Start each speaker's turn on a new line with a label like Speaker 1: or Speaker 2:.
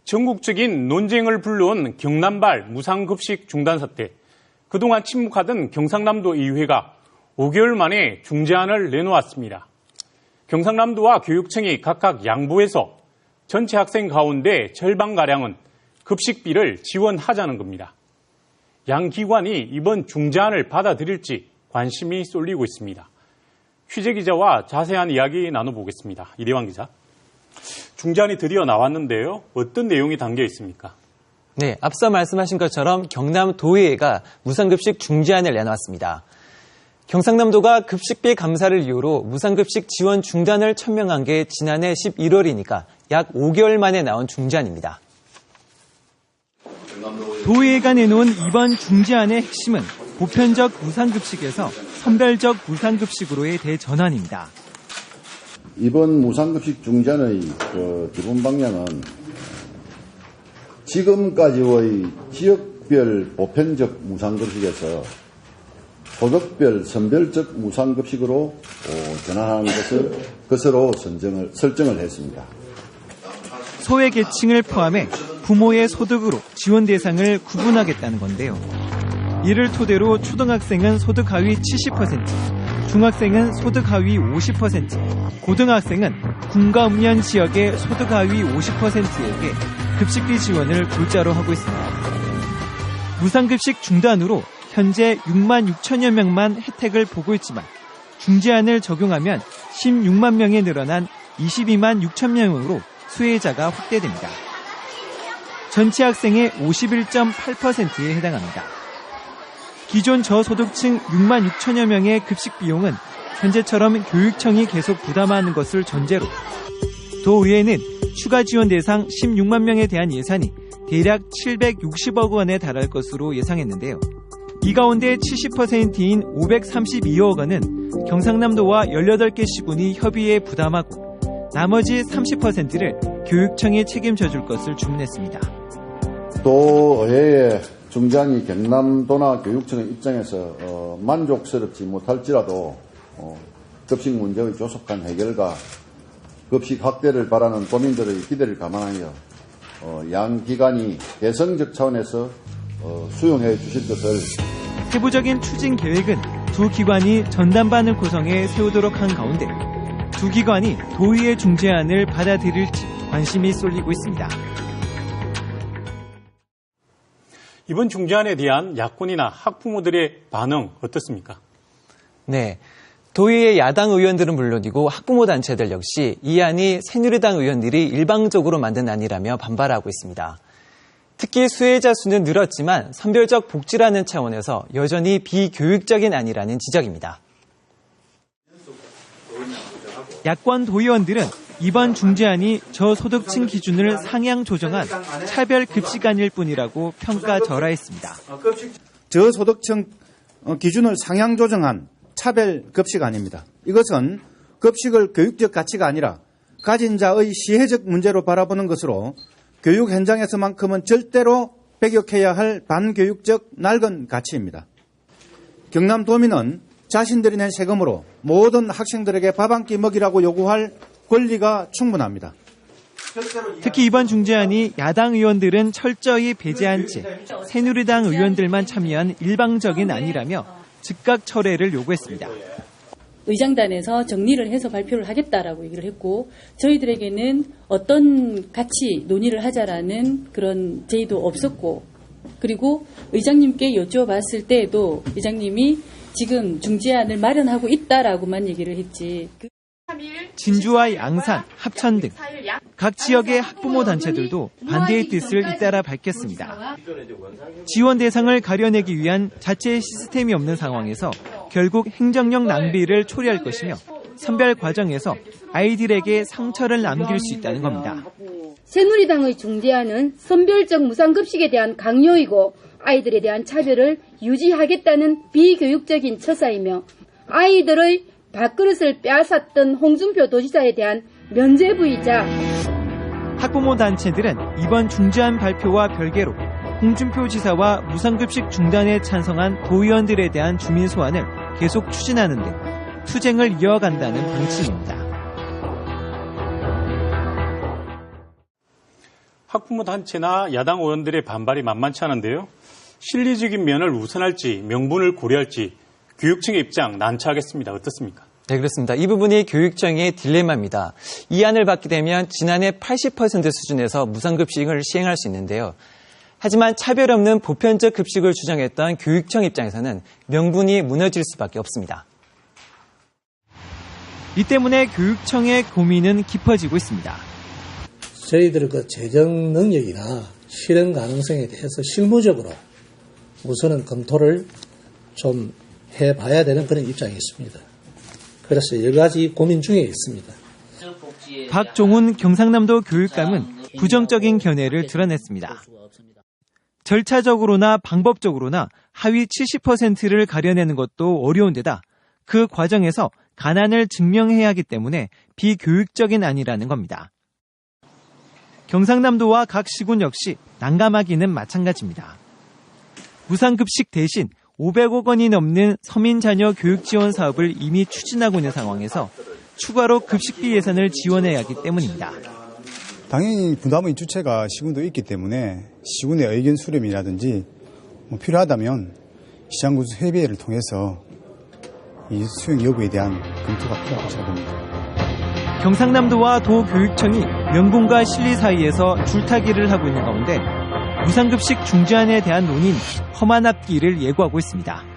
Speaker 1: 전국적인 논쟁을 불러온 경남발 무상급식 중단 사태. 그동안 침묵하던 경상남도 의회가 5개월 만에 중재안을 내놓았습니다. 경상남도와 교육청이 각각 양보해서 전체 학생 가운데 절반가량은 급식비를 지원하자는 겁니다. 양 기관이 이번 중재안을 받아들일지 관심이 쏠리고 있습니다. 취재기자와 자세한 이야기 나눠보겠습니다. 이대환 기자. 중재안이 드디어 나왔는데요. 어떤 내용이 담겨 있습니까?
Speaker 2: 네, 앞서 말씀하신 것처럼 경남도의회가 무상급식 중재안을 내놨습니다. 경상남도가 급식비 감사를 이유로 무상급식 지원 중단을 천명한 게 지난해 11월이니까 약 5개월 만에 나온 중재안입니다.
Speaker 3: 도의회가 내놓은 이번 중재안의 핵심은 보편적 무상급식에서 선별적 무상급식으로의 대전환입니다.
Speaker 4: 이번 무상급식 중재안의 기본 방향은 지금까지의 지역별 보편적 무상급식에서 소득별 선별적 무상급식으로 전환하는 것으로 설정을 했습니다.
Speaker 3: 소외계층을 포함해 부모의 소득으로 지원 대상을 구분하겠다는 건데요. 이를 토대로 초등학생은 소득 하위 70%, 중학생은 소득 하위 50%, 고등학생은 군가 읍면 지역의 소득 하위 50%에게 급식비 지원을 골자로 하고 있습니다. 무상급식 중단으로 현재 6만 6천여 명만 혜택을 보고 있지만 중재안을 적용하면 16만 명에 늘어난 22만 6천 명으로 수혜자가 확대됩니다. 전체 학생의 51.8%에 해당합니다. 기존 저소득층 6만 6천여 명의 급식 비용은 현재처럼 교육청이 계속 부담하는 것을 전제로 도의회는 추가 지원 대상 16만 명에 대한 예산이 대략 760억 원에 달할 것으로 예상했는데요. 이 가운데 70%인 532억 원은 경상남도와 18개 시군이 협의해 부담하고 나머지 30%를 교육청이 책임져 줄 것을 주문했습니다.
Speaker 4: 또 의회의 중재안이 경남도나 교육청의 입장에서 만족스럽지 못할지라도 급식 문제의 조속한 해결과 급식 확대를 바라는 도민들의 기대를 감안하여 양 기관이 개성적 차원에서 수용해 주실 것을.
Speaker 3: 세부적인 추진 계획은 두 기관이 전담반을 구성해 세우도록 한 가운데 두 기관이 도의회 중재안을 받아들일지 관심이 쏠리고 있습니다.
Speaker 1: 이번 중재안에 대한 야권이나 학부모들의 반응 어떻습니까?
Speaker 2: 네, 도의회 야당 의원들은 물론이고 학부모 단체들 역시 이 안이 새누리당 의원들이 일방적으로 만든 안이라며 반발하고 있습니다. 특히 수혜자 수는 늘었지만 선별적 복지라는 차원에서 여전히 비교육적인 안이라는 지적입니다.
Speaker 3: 야권 도의원들은 이번 중재안이 저소득층 기준을 상향 조정한 차별 급식안일 뿐이라고 평가절하했습니다.
Speaker 5: 저소득층 기준을 상향 조정한 차별 급식안입니다. 이것은 급식을 교육적 가치가 아니라 가진 자의 시혜적 문제로 바라보는 것으로 교육 현장에서만큼은 절대로 배격해야 할 반교육적 낡은 가치입니다. 경남도민은 자신들이 낸 세금으로 모든 학생들에게 밥 한 끼 먹이라고 요구할 권리가 충분합니다.
Speaker 3: 특히 이번 중재안이 야당 의원들은 철저히 배제한 채 새누리당 의원들만 참여한 일방적인 안이라며 즉각 철회를 요구했습니다.
Speaker 6: 의장단에서 정리를 해서 발표를 하겠다라고 얘기를 했고 저희들에게는 어떤 같이 논의를 하자라는 그런 제의도 없었고 그리고 의장님께 여쭤봤을 때에도 의장님이 지금 중재안을 마련하고 있다라고만 얘기를 했지.
Speaker 3: 진주와 양산, 합천 등 각 지역의 학부모 단체들도 반대의 뜻을 잇따라 밝혔습니다. 지원 대상을 가려내기 위한 자체 시스템이 없는 상황에서 결국 행정력 낭비를 초래할 것이며 선별 과정에서 아이들에게 상처를 남길 수 있다는 겁니다.
Speaker 7: 새누리당의 중재안은 선별적 무상급식에 대한 강요이고 아이들에 대한 차별을 유지하겠다는 비교육적인 처사이며 아이들의 밥그릇을 빼앗았던 홍준표 도지사에 대한 면죄부이자
Speaker 3: 학부모 단체들은 이번 중재안 발표와 별개로 홍준표 지사와 무상급식 중단에 찬성한 도의원들에 대한 주민 소환을 계속 추진하는 등 투쟁을 이어간다는 방침입니다.
Speaker 1: 학부모 단체나 야당 의원들의 반발이 만만치 않은데요. 실리적인 면을 우선할지 명분을 고려할지 교육청의 입장 난처하겠습니다. 어떻습니까?
Speaker 2: 네, 그렇습니다. 이 부분이 교육청의 딜레마입니다. 이 안을 받게 되면 지난해 80% 수준에서 무상급식을 시행할 수 있는데요. 하지만 차별 없는 보편적 급식을 주장했던 교육청 입장에서는 명분이 무너질 수밖에 없습니다.
Speaker 3: 이 때문에 교육청의 고민은 깊어지고 있습니다.
Speaker 8: 저희들 그 재정 능력이나 실행 가능성에 대해서 실무적으로 우선은 검토를 좀 해봐야 되는 그런 입장이 있습니다. 그래서 여러 가지 고민 중에 있습니다.
Speaker 3: 박종훈 경상남도 교육감은 부정적인 견해를 드러냈습니다. 절차적으로나 방법적으로나 하위 70%를 가려내는 것도 어려운 데다 그 과정에서 가난을 증명해야 하기 때문에 비교육적인 안이라는 겁니다. 경상남도와 각 시군 역시 난감하기는 마찬가지입니다. 무상급식 대신 500억 원이 넘는 서민 자녀 교육 지원 사업을 이미 추진하고 있는 상황에서 추가로 급식비 예산을 지원해야 하기 때문입니다.
Speaker 9: 당연히 부담의 주체가 시군도 있기 때문에 시군의 의견 수렴이라든지 필요하다면 시장구조 협의회를 통해서 이 수용 여부에 대한 검토가 필요하다고 생각합니다.
Speaker 3: 경상남도와 도교육청이 명분과 실리 사이에서 줄타기를 하고 있는 가운데 무상급식 중지안에 대한 논의는 험한 앞길을 예고하고 있습니다.